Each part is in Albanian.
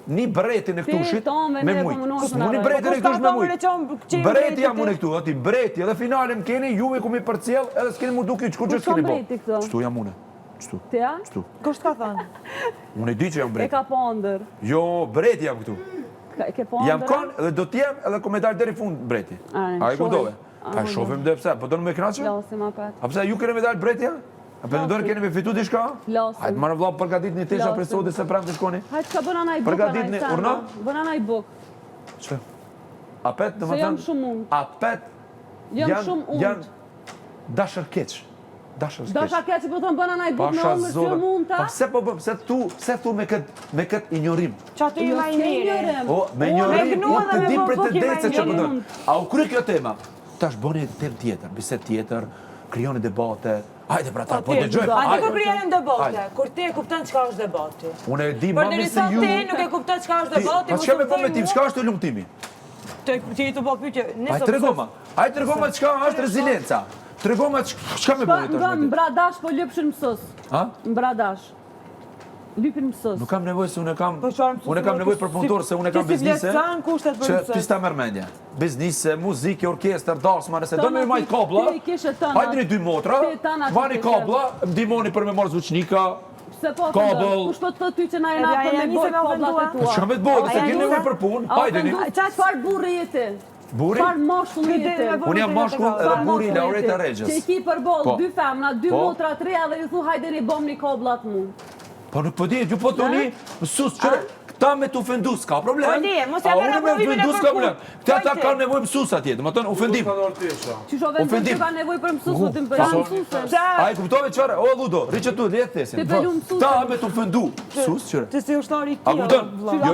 një bretin e këtushit me mujtë. Një bretin e këtushit me mujtë. Breti jam unë e këtu, ati breti, edhe finalin keni, juve ku mi për cjell, edhe s'keni mu duki, qëku që s'keni bo? Qëtu jam une. Qëtu. Tja? Qëtu. Kështë ka thënë? Unë e di që jam breti. E ka po ndër. Jo, breti jam këtu. Ke po ndër? Jam kon edhe do t'jem edhe ku me dalë deri fund breti. A i kuptove? Pa shofim dhe pse, po do në me knaqe? Lasim apet. A pse ju kene me dalë breti ja? A për në dorë keni me fitu diçka? Lasim. Hajtë marë vla përgatit një tesha për sodi se prem të shkoni. Hajtë ka bëna naj buk, Përgatit një urna? Bëna naj buk. Që? Apet, dhe më Se jam thënë, shumë mund. apet Jam shumë und. janë dashër keq. Dashër keq. Dasha keq që po thëmë bëna naj buk me ongër që mund ta? Pa pse po bëm, pse thu me këtë ignorim? Që aty ju ma i mirë. O, me ignorim, gnua unë të dhe dim me për të boki me dece që ignorim. përdojnë. A u kry kjo tema? Tash boni tem tjetër, biset tjetër, krijoni debate. Hajde pra ta, po dëgjojmë. Ati ku krijenin debate, kur ti e kupton çka është debati. Unë e di Por mami deri se sa ju... ti nuk e kupton çka është debati, Pa çka me po me tim, çka është të lumtimi? Ti të po pyetje, Hajde tregoma. Hajde tregoma çka është rezilienca. Tregoma çka me bëni tash me ti. Mbradash po lypshin mësus. Ha? Mbradash. Lypin mësus. Nuk kam nevojë se unë kam nevojë për punëtor se unë kam biznise. Që pista merr mendje. Biznise, muzikë, orkestër, darsma, nëse do me majt kabla. Hajde 2 motra. Vani kabla, ndihmoni për me marr zvuçnika. Se po kabel. Kush po të thotë ty që na jena për me bojë kablat e tua? Çka me të bëjë, se keni nevojë për punë. Hajdeni. Çfarë burri jeti? Burri? Çfarë mashkulli jeti? Unë jam mashkull edhe burri i Laureta Regjës. Që i ki për boll 2 femna, 2 motra, 3 edhe ju thu hajdeni bomni kablat mu. Po nuk po di, ju po toni, mësus, qëre, këta me të ofendu, s'ka problem. Po di, mos ja bërë aprovimin e ofendu, s'ka problem. Këta ta kanë nevojë mësus atje, dhe më tonë ofendim. Qëshove në që ka nevojë për mësus, të më përja mësusën. A i kuptove qëre, o Ludo, riqë tu, letë thesin. Këta me të ofendu, mësus, qëre. Të si ushtari A kupton?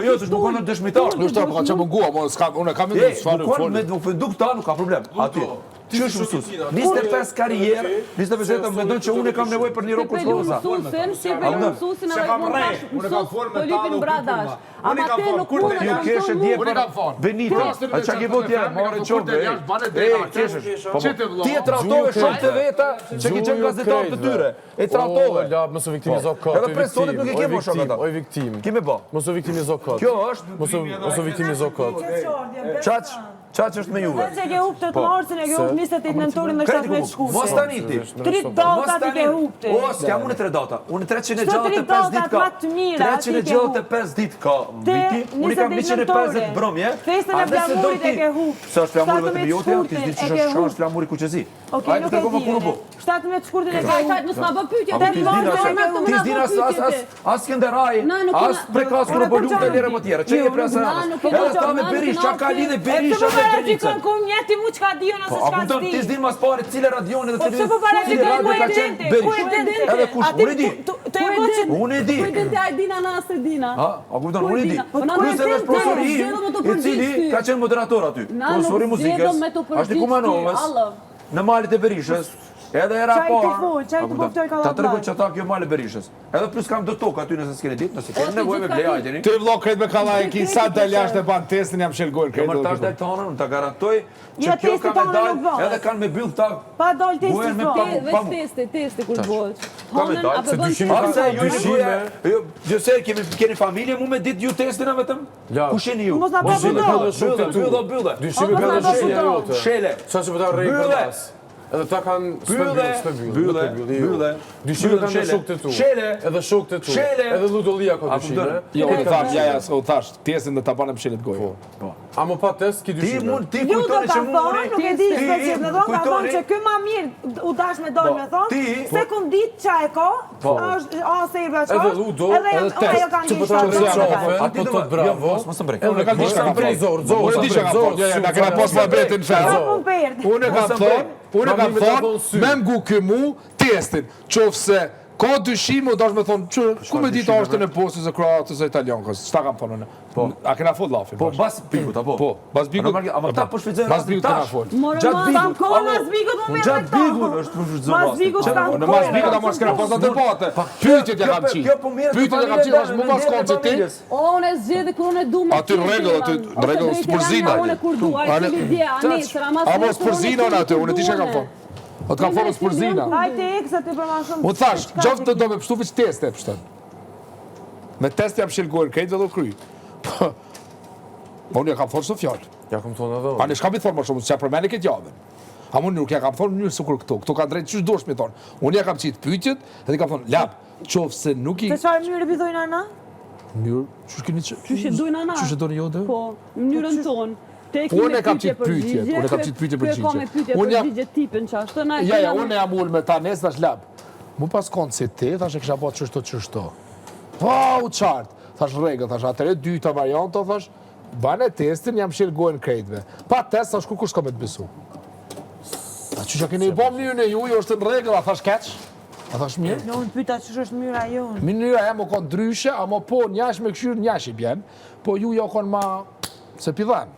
Jo, të shmukon në dëshmitar. Ushtar, ka që mungua, unë kam në sfarë folë. Me të ofendu këta nuk ka problem, atje. Qysh mësus? 25 karierë, 25 jetë më mendon që unë kam nevojë për një rokë shkolla. Si për mësusin edhe mund tash mësus, po lypin bradash. Ama te nuk mund Ju keshe dje për Benito, a që ki vot janë, marë qovë, ti e trahtove shumë të veta që ki qenë gazetar të tyre, e trahtove. Mos u viktimizo këtë, edhe personit nuk e ke më shumë ata. Oj viktim. Ki me ba? Mos u viktimizo këtë. Kjo është... Mos u viktimizo këtë. Qaq është me juve. Se ke hupë të marsin, e ke hupë 28 nëntorin dhe 17 shkusi. Mos tani ti. 3 data ti ke hupë. O, s'kam unë 3 data. Unë 365 dit ka. 365 dit ka viti. Unë kam 150 bromje. Festën e flamurit e ke hupë. Sa është flamuri vetëm jote, ti s'di që është flamuri kuqezi. Okej, nuk e di. 17 shkurtin e ke hupë. Mos na bë pyetje, ti s'din as Skenderaj, as prekas kur po lutë lere më tjera. Çe e prasa. Edhe ta me Berish, çka ka lidhje Berisha me Drenicën. Ku njëti mu çka diun ose çka s'di. Ti s'din mas pari cile radioni dhe televizion. Po para ti ka qenë Berish. Edhe kush, unë e di. Unë e di. Ku e din ti ai Dina Nasr Dina? Ha, a kupton, unë e di. Plus edhe është profesori i cili ka qenë moderator aty. Profesori muzikës. Ashtu Kumanovës. Në malet e Berishës. Edhe era ta tregoj që ata kjo male Berishës. Edhe plus kam do tokë aty nëse s'keni ditë, nëse keni nevojë me blej ajteni. Ti vëlla krejt me kallaj ki sa dal jashtë e ban testin jam shëlgojnë krejt. Më tash dal tonën, unë ta garantoj që kjo ka me dal, edhe kanë me byll këta. Pa dal testi vetë testi kur bëhet. Ka me dal, se dyshime. Jo se keni familje mu me ditë ju testin a vetëm? Kush jeni ju? Mos na bëj Bylle. Dyshime ka shele jote. Shele. Sa që po ta rrej për nas. Edhe ta kanë Bylle. Dyshime kanë shokët e tu. Shele. Edhe shokët e tu. Shele. Edhe Ludollia ka dyshime. Jo, unë thash, u thash, pjesën dhe ta banë pshelet gojë. Po. A më pa test ki dyshime? Ti kujtoni që mu nuk e di specif në thonë, ka thonë që ky ma mirë u dash me dojnë me thonë, se kum ditë qa e ka, është ase i bërë edhe Ludo, edhe test, që po të rëzofe, apo të të bravo, unë ka dishka ka thonë, unë di që ka thonë, na kena pas më bretin fërë, unë ka thonë, me mgu këmu testin, qofse ka dyshime, u dash me thonë, ku me ditë ashtën e postës e kroatës e italiankës, qëta kam thonë në? A kena fot lafin? Po, bas bikut, apo? Po, bas bikut. Ama ta po shfridzojnë bas bikut kena fot. Mas bikut më mërë Gjatë bikut është po shfridzojnë. Mas bikut s'kanë në mas bikut a mos kena pas në debate. Pyetjet ja kam qitë. Pyetjet ja kam qitë, është më pas konë që ti. Unë e zgjedhë kur unë e du me aty rregull, spërzina. Unë kur du, a i cili dje, a nesër, a mas nesër. Spërzina në aty, unë ti që kam thonë. O të kam thonë spërzina. Hajte eksa të përma shumë. Unë thash, gjoftë do me pështu vëq test e pështën. Me test jam shilgojnë, krejtë dhe do kry. Unë ja kam thonë së fjallë. Ja kam thonë edhe. Pa në shkam i thonë më shumë, që ja përmeni këtë javën. A unë nuk ja kam thonë njërë sukur këtu. Këtu ka drejtë qështë dosh me thonë. Unë ja kam qitë pyetjet, edhe kam thonë, lap, qofë se nuk i... Se qarë mënyrë i dojnë ana? Mënyrë, qështë keni që... Qështë e dojnë ana? Qështë e dojnë jo dhe? Po, mënyrën tonë. Unë e kam qitë pyetje, unë e kam qitë pyetje përgjigje. Kërë ka me pyetje përgjigje tipin që ashtë, na e Ja, unë jam ullë me ta nesë, thash lap. Mu pas konë si ti, thash e kisha po qështo. U qartë, thash regë, thash atëre dyta varianto, thash, bane testin, jam shirë gojnë krejtve. Pa test, thash kur s'ka me të besu. A që keni i bo mënyrën e ju, është në regë, a thash keq? A thash mirë? Në unë pyta që është mënyra jonë. Mënyra e më konë dryshe, ama po njash me këshyrë njash i bjen, po ju jo konë ma se pidhan.